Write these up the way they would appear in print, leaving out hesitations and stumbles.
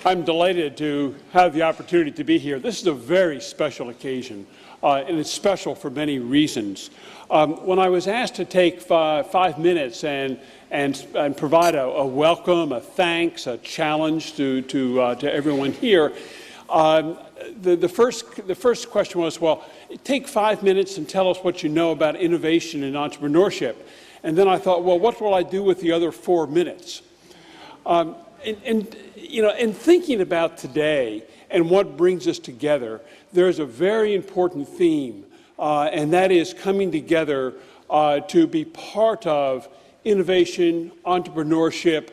I'm delighted to have the opportunity to be here. This is a very special occasion, and it's special for many reasons. When I was asked to take 5 minutes and provide a welcome, a thanks, a challenge to everyone here, the first question was, well, take 5 minutes and tell us what you know about innovation and entrepreneurship. And then I thought, well, what will I do with the other 4 minutes? In thinking about today and what brings us together, there's a very important theme, and that is coming together to be part of innovation, entrepreneurship,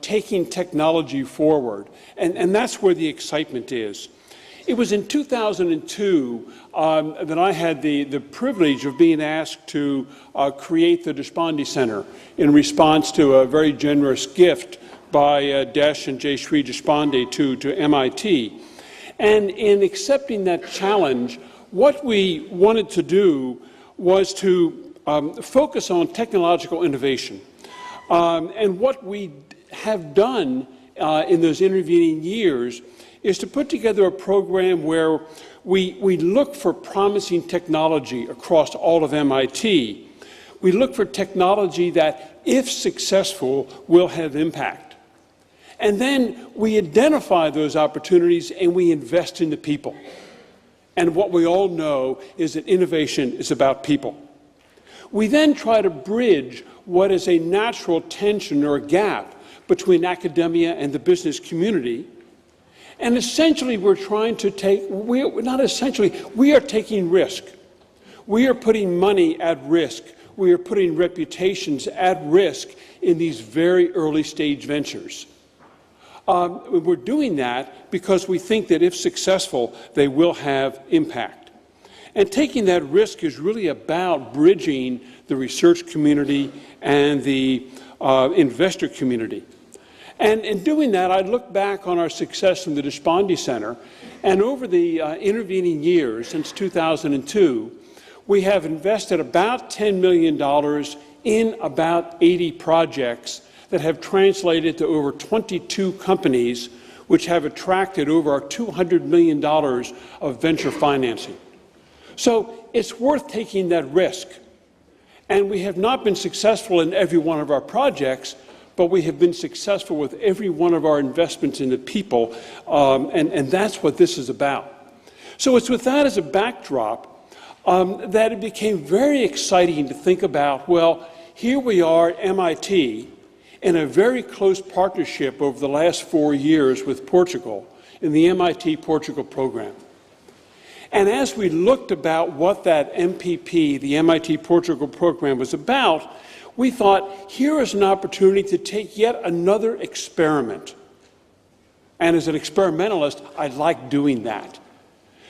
taking technology forward. And that's where the excitement is. It was in 2002 that I had the privilege of being asked to create the Deshpande Center in response to a very generous gift by Desh and Jayshree Deshpande to MIT. And in accepting that challenge, what we wanted to do was to focus on technological innovation. And what we have done in those intervening years is to put together a program where we look for promising technology across all of MIT. We look for technology that, if successful, will have impact. And then we identify those opportunities and we invest in the people. And what we all know is that innovation is about people. We then try to bridge what is a natural tension or a gap between academia and the business community. And essentially, we're trying to take, we are taking risk. We are putting money at risk. We are putting reputations at risk in these very early stage ventures. We're doing that because we think that if successful, they will have impact. And taking that risk is really about bridging the research community and the investor community. And in doing that, I look back on our success in the Deshpande Center, and over the intervening years, since 2002, we have invested about $10 million in about 80 projects that have translated to over 22 companies, which have attracted over $200 million of venture financing. So it's worth taking that risk. And we have not been successful in every one of our projects, but we have been successful with every one of our investments in the people, and that's what this is about. So it's with that as a backdrop that it became very exciting to think about, well, here we are at MIT in a very close partnership over the last 4 years with Portugal in the MIT Portugal program. And as we looked about what that MPP, the MIT Portugal program, was about, we thought, here is an opportunity to take yet another experiment. And as an experimentalist, I like doing that.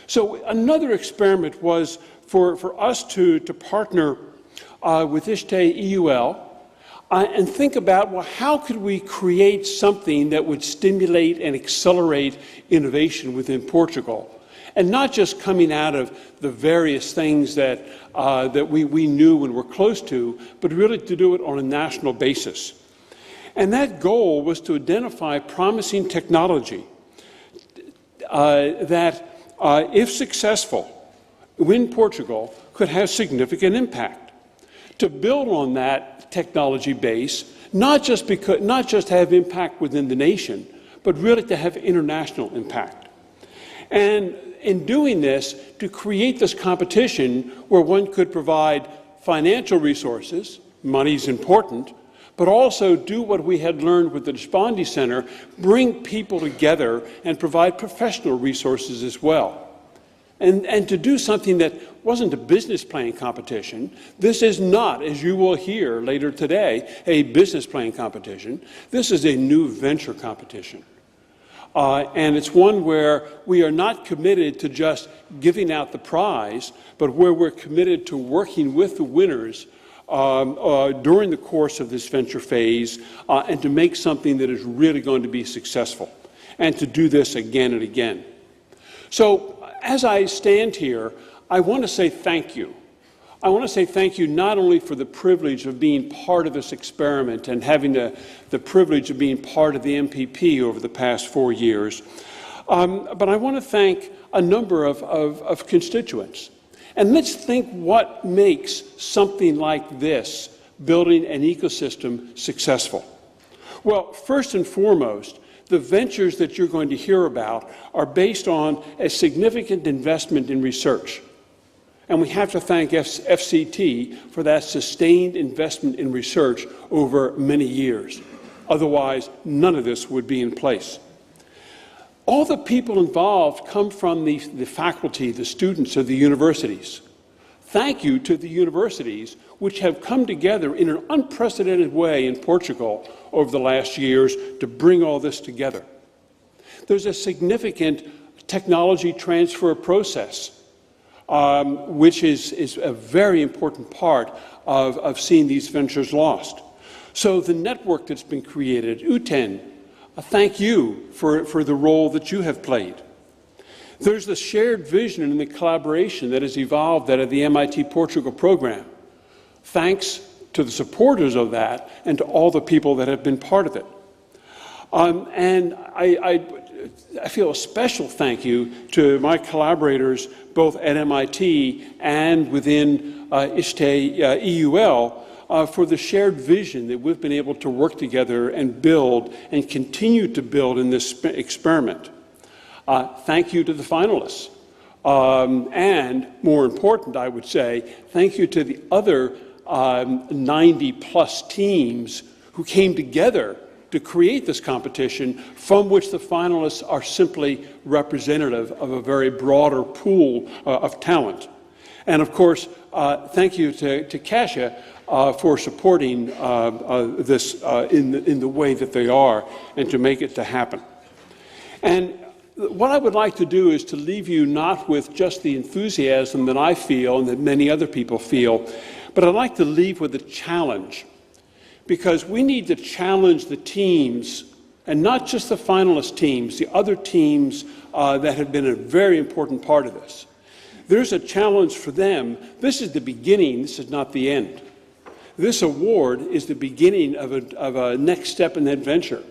So another experiment was for us to partner with ISTE EUL and think about, well, how could we create something that would stimulate and accelerate innovation within Portugal? And not just coming out of the various things that we knew and were close to, but really to do it on a national basis. And that goal was to identify promising technology that, if successful, in Portugal, could have significant impact. To build on that technology base, not just have impact within the nation, but really to have international impact. And in doing this, to create this competition where one could provide financial resources, money's important, but also do what we had learned with the Deshpande Center, bring people together and provide professional resources as well. And to do something that wasn't a business plan competition. This is not, as you will hear later today, a business plan competition. This is a new venture competition. And it's one where we are not committed to just giving out the prize, but where we're committed to working with the winners during the course of this venture phase and to make something that is really going to be successful, and to do this again and again. So as I stand here, I want to say thank you I want to say thank you not only for the privilege of being part of this experiment and having the privilege of being part of the MPP over the past 4 years, but I want to thank a number of constituents. And let's think what makes something like this, building an ecosystem, successful. Well, first and foremost, the ventures that you're going to hear about are based on a significant investment in research. And we have to thank FCT for that sustained investment in research over many years. Otherwise, none of this would be in place. All the people involved come from the faculty, the students of the universities. Thank you to the universities, which have come together in an unprecedented way in Portugal over the last years to bring all this together. There's a significant technology transfer process, which is a very important part of seeing these ventures lost. So the network that's been created, UTEN, thank you for the role that you have played. There's the shared vision and the collaboration that has evolved out of the MIT Portugal program. Thanks to the supporters of that and to all the people that have been part of it. And I feel a special thank you to my collaborators both at MIT and within EUL for the shared vision that we've been able to work together and build and continue to build in this experiment. Thank you to the finalists. And more important, I would say, thank you to the other 90-plus teams who came together to create this competition, from which the finalists are simply representative of a very broader pool of talent. And of course, thank you to Kasia for supporting this in the way that they are and to make it to happen. And what I would like to do is to leave you not with just the enthusiasm that I feel and that many other people feel, but I'd like to leave with a challenge. Because we need to challenge the teams, and not just the finalist teams, the other teams that have been a very important part of this. There's a challenge for them. This is the beginning, this is not the end. This award is the beginning of a next step in that venture.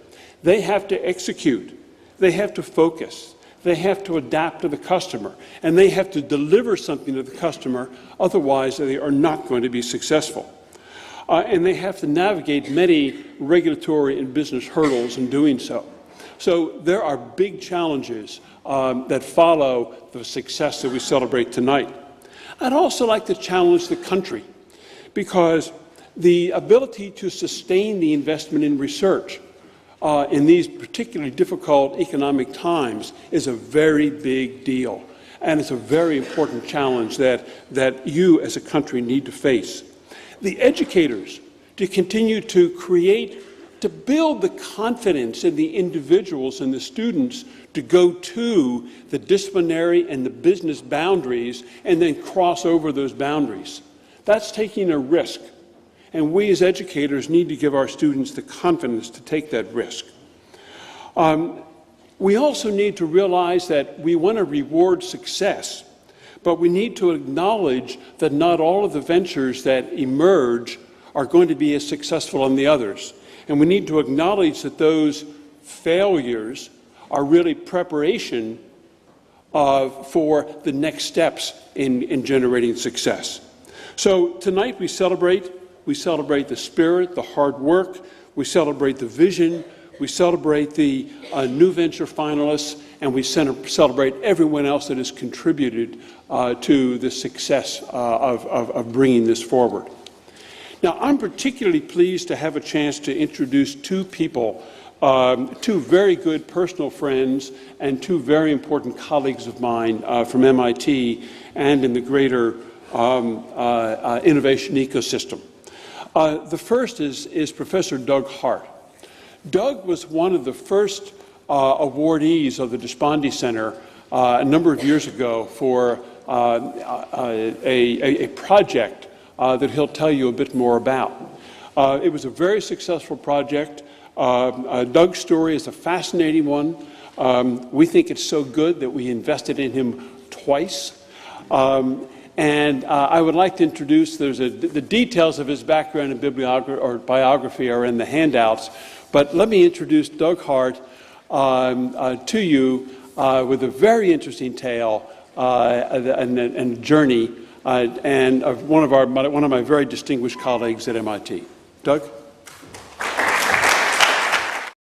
They have to execute, they have to focus, they have to adapt to the customer, and they have to deliver something to the customer, otherwise they are not going to be successful. And they have to navigate many regulatory and business hurdles in doing so. So there are big challenges that follow the success that we celebrate tonight. I'd also like to challenge the country, because the ability to sustain the investment in research in these particularly difficult economic times is a very big deal. And it's a very important challenge that you as a country need to face. The educators to continue to build the confidence in the individuals and the students to go to the disciplinary and the business boundaries and then cross over those boundaries. That's taking a risk. And we as educators need to give our students the confidence to take that risk. We also need to realize that we want to reward success. But we need to acknowledge that not all of the ventures that emerge are going to be as successful as the others. And we need to acknowledge that those failures are really preparation for the next steps in generating success. So tonight we celebrate the spirit, the hard work, we celebrate the vision, we celebrate the new venture finalists, and we celebrate everyone else that has contributed to the success of bringing this forward. Now, I'm particularly pleased to have a chance to introduce two people, two very good personal friends and two very important colleagues of mine from MIT and in the greater innovation ecosystem. The first is Professor Doug Hart. Doug was one of the first awardees of the Deshpande Center a number of years ago for a project that he'll tell you a bit more about. It was a very successful project. Doug's story is a fascinating one. We think it's so good that we invested in him twice. And I would like to introduce, the details of his background and biography are in the handouts, but let me introduce Doug Hart to you with a very interesting tale and journey and of one of my very distinguished colleagues at MIT. Doug?